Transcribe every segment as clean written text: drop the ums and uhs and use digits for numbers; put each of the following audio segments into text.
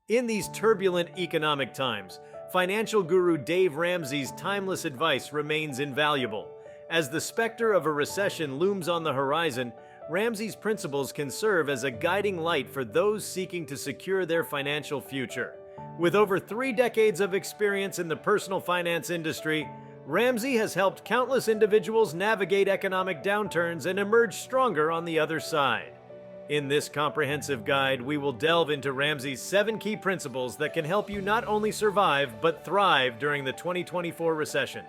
In these turbulent economic times, financial guru Dave Ramsey's timeless advice remains invaluable. As the specter of a recession looms on the horizon, Ramsey's principles can serve as a guiding light for those seeking to secure their financial future. With over 3 decades of experience in the personal finance industry, Ramsey has helped countless individuals navigate economic downturns and emerge stronger on the other side. In this comprehensive guide, we will delve into Ramsey's 7 key principles that can help you not only survive, but thrive during the 2024 recession.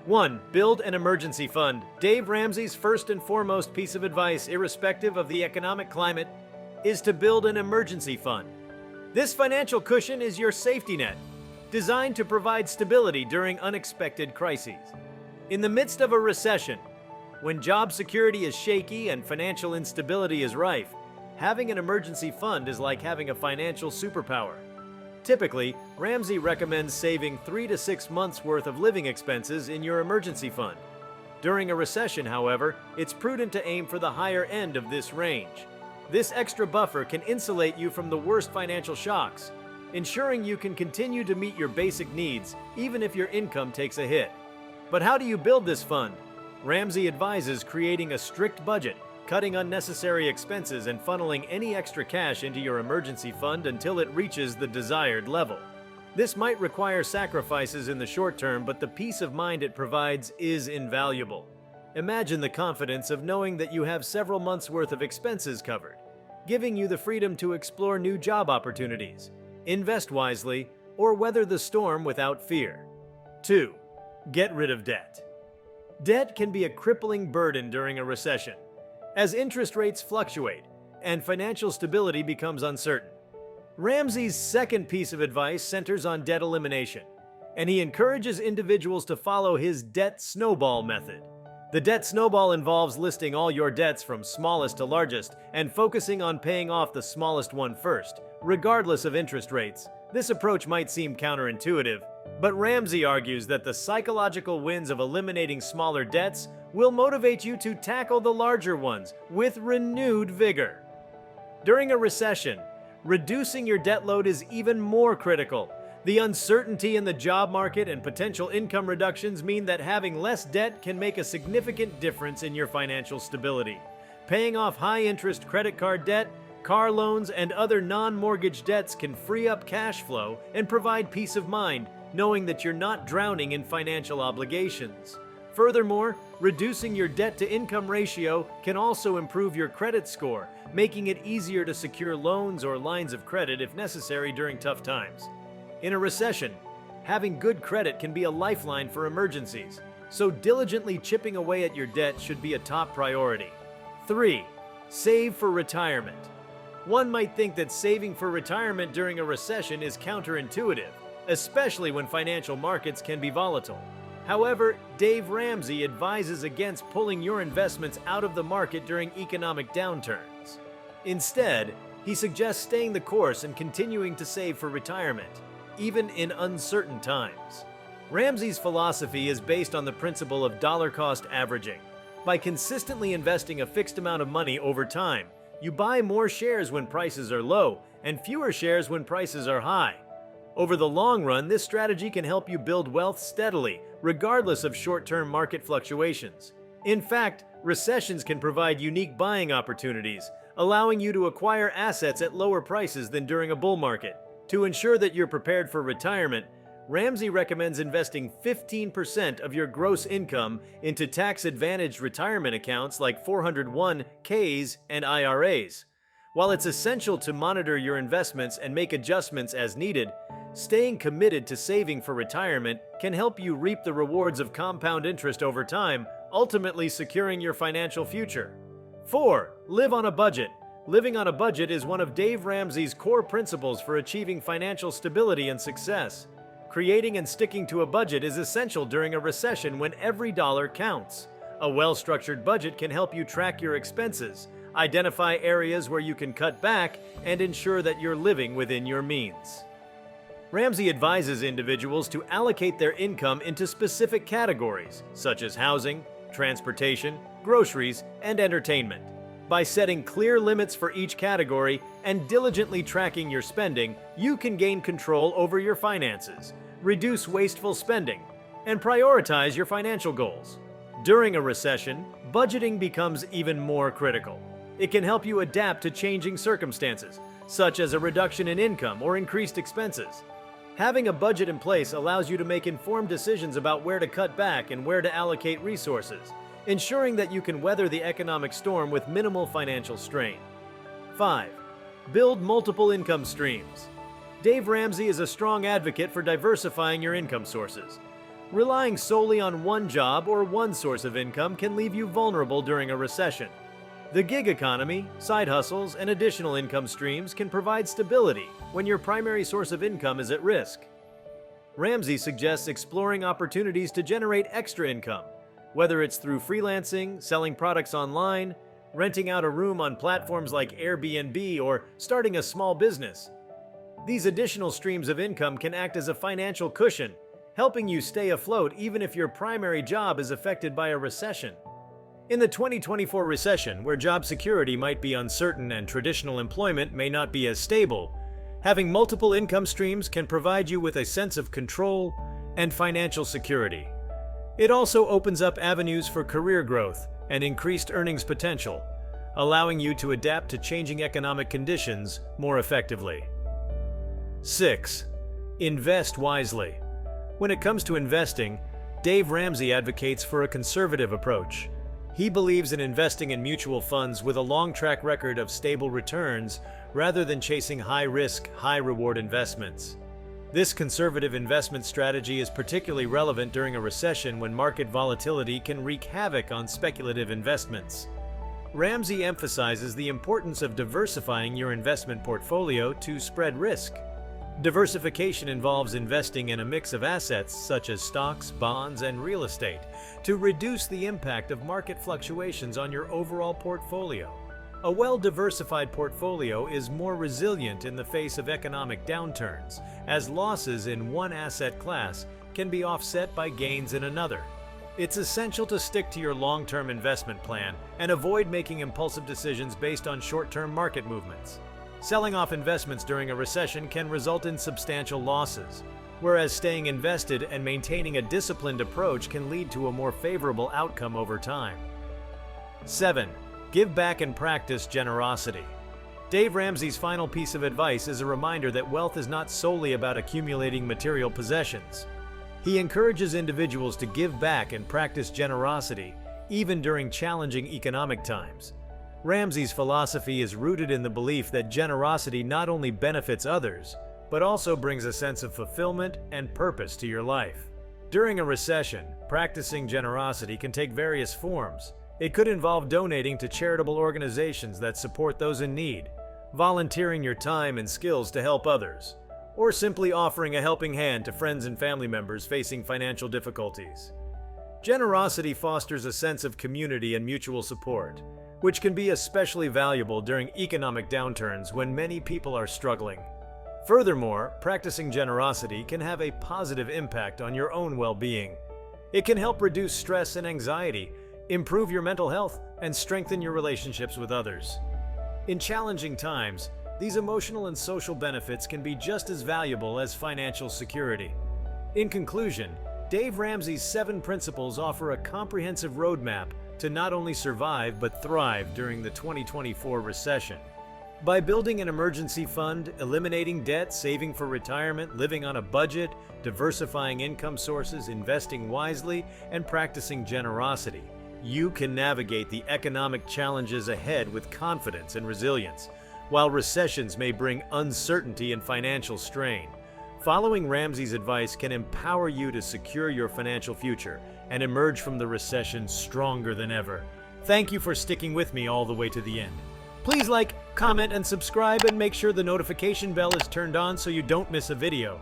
1. Build an emergency fund. Dave Ramsey's first and foremost piece of advice, irrespective of the economic climate, is to build an emergency fund. This financial cushion is your safety net, designed to provide stability during unexpected crises. In the midst of a recession, when job security is shaky and financial instability is rife, having an emergency fund is like having a financial superpower. Typically, Ramsey recommends saving 3 to 6 months' worth of living expenses in your emergency fund. During a recession, however, it's prudent to aim for the higher end of this range. This extra buffer can insulate you from the worst financial shocks, ensuring you can continue to meet your basic needs even if your income takes a hit. But how do you build this fund? Ramsey advises creating a strict budget, cutting unnecessary expenses, and funneling any extra cash into your emergency fund until it reaches the desired level. This might require sacrifices in the short term, but the peace of mind it provides is invaluable. Imagine the confidence of knowing that you have several months' worth of expenses covered, giving you the freedom to explore new job opportunities, invest wisely, or weather the storm without fear. 2. Get rid of debt. Debt can be a crippling burden during a recession, as interest rates fluctuate and financial stability becomes uncertain. Ramsey's second piece of advice centers on debt elimination, and he encourages individuals to follow his debt snowball method. The debt snowball involves listing all your debts from smallest to largest and focusing on paying off the smallest one first, regardless of interest rates. This approach might seem counterintuitive, but Ramsey argues that the psychological wins of eliminating smaller debts will motivate you to tackle the larger ones with renewed vigor. During a recession, reducing your debt load is even more critical. The uncertainty in the job market and potential income reductions mean that having less debt can make a significant difference in your financial stability. Paying off high-interest credit card debt, car loans, and other non-mortgage debts can free up cash flow and provide peace of mind, knowing that you're not drowning in financial obligations. Furthermore, reducing your debt-to-income ratio can also improve your credit score, making it easier to secure loans or lines of credit if necessary during tough times. In a recession, having good credit can be a lifeline for emergencies, so diligently chipping away at your debt should be a top priority. 3. Save for retirement. One might think that saving for retirement during a recession is counterintuitive, especially when financial markets can be volatile. However, Dave Ramsey advises against pulling your investments out of the market during economic downturns. Instead, he suggests staying the course and continuing to save for retirement, even in uncertain times. Ramsey's philosophy is based on the principle of dollar-cost averaging. By consistently investing a fixed amount of money over time, you buy more shares when prices are low and fewer shares when prices are high. Over the long run, this strategy can help you build wealth steadily, regardless of short-term market fluctuations. In fact, recessions can provide unique buying opportunities, allowing you to acquire assets at lower prices than during a bull market. To ensure that you're prepared for retirement, Ramsey recommends investing 15% of your gross income into tax-advantaged retirement accounts like 401(k)s and IRAs. While it's essential to monitor your investments and make adjustments as needed, staying committed to saving for retirement can help you reap the rewards of compound interest over time, ultimately securing your financial future. 4. Live on a budget. Living on a budget is one of Dave Ramsey's core principles for achieving financial stability and success. Creating and sticking to a budget is essential during a recession when every dollar counts. A well-structured budget can help you track your expenses, identify areas where you can cut back, and ensure that you're living within your means. Ramsey advises individuals to allocate their income into specific categories, such as housing, transportation, groceries, and entertainment. By setting clear limits for each category and diligently tracking your spending, you can gain control over your finances, reduce wasteful spending, and prioritize your financial goals. During a recession, budgeting becomes even more critical. It can help you adapt to changing circumstances, such as a reduction in income or increased expenses. Having a budget in place allows you to make informed decisions about where to cut back and where to allocate resources, ensuring that you can weather the economic storm with minimal financial strain. 5. Build multiple income streams. Dave Ramsey is a strong advocate for diversifying your income sources. Relying solely on one job or one source of income can leave you vulnerable during a recession. The gig economy, side hustles, and additional income streams can provide stability when your primary source of income is at risk. Ramsey suggests exploring opportunities to generate extra income, whether it's through freelancing, selling products online, renting out a room on platforms like Airbnb, or starting a small business. These additional streams of income can act as a financial cushion, helping you stay afloat even if your primary job is affected by a recession. In the 2024 recession, where job security might be uncertain and traditional employment may not be as stable, having multiple income streams can provide you with a sense of control and financial security. It also opens up avenues for career growth and increased earnings potential, allowing you to adapt to changing economic conditions more effectively. 6. Invest wisely. When it comes to investing, Dave Ramsey advocates for a conservative approach. He believes in investing in mutual funds with a long track record of stable returns rather than chasing high-risk, high-reward investments. This conservative investment strategy is particularly relevant during a recession when market volatility can wreak havoc on speculative investments. Ramsey emphasizes the importance of diversifying your investment portfolio to spread risk. Diversification involves investing in a mix of assets such as stocks, bonds, and real estate to reduce the impact of market fluctuations on your overall portfolio. A well-diversified portfolio is more resilient in the face of economic downturns, as losses in one asset class can be offset by gains in another. It's essential to stick to your long-term investment plan and avoid making impulsive decisions based on short-term market movements. Selling off investments during a recession can result in substantial losses, whereas staying invested and maintaining a disciplined approach can lead to a more favorable outcome over time. 7. Give back and practice generosity. Dave Ramsey's final piece of advice is a reminder that wealth is not solely about accumulating material possessions. He encourages individuals to give back and practice generosity, even during challenging economic times. Ramsey's philosophy is rooted in the belief that generosity not only benefits others, but also brings a sense of fulfillment and purpose to your life. During a recession, practicing generosity can take various forms. It could involve donating to charitable organizations that support those in need, volunteering your time and skills to help others, or simply offering a helping hand to friends and family members facing financial difficulties. Generosity fosters a sense of community and mutual support, which can be especially valuable during economic downturns when many people are struggling. Furthermore, practicing generosity can have a positive impact on your own well-being. It can help reduce stress and anxiety, improve your mental health, and strengthen your relationships with others. In challenging times, these emotional and social benefits can be just as valuable as financial security. In conclusion, Dave Ramsey's 7 principles offer a comprehensive roadmap to not only survive but thrive during the 2024 recession. By building an emergency fund, eliminating debt, saving for retirement, living on a budget, diversifying income sources, investing wisely, and practicing generosity, you can navigate the economic challenges ahead with confidence and resilience. While recessions may bring uncertainty and financial strain, following Ramsey's advice can empower you to secure your financial future and emerge from the recession stronger than ever. Thank you for sticking with me all the way to the end. Please like, comment, and subscribe, and make sure the notification bell is turned on so you don't miss a video.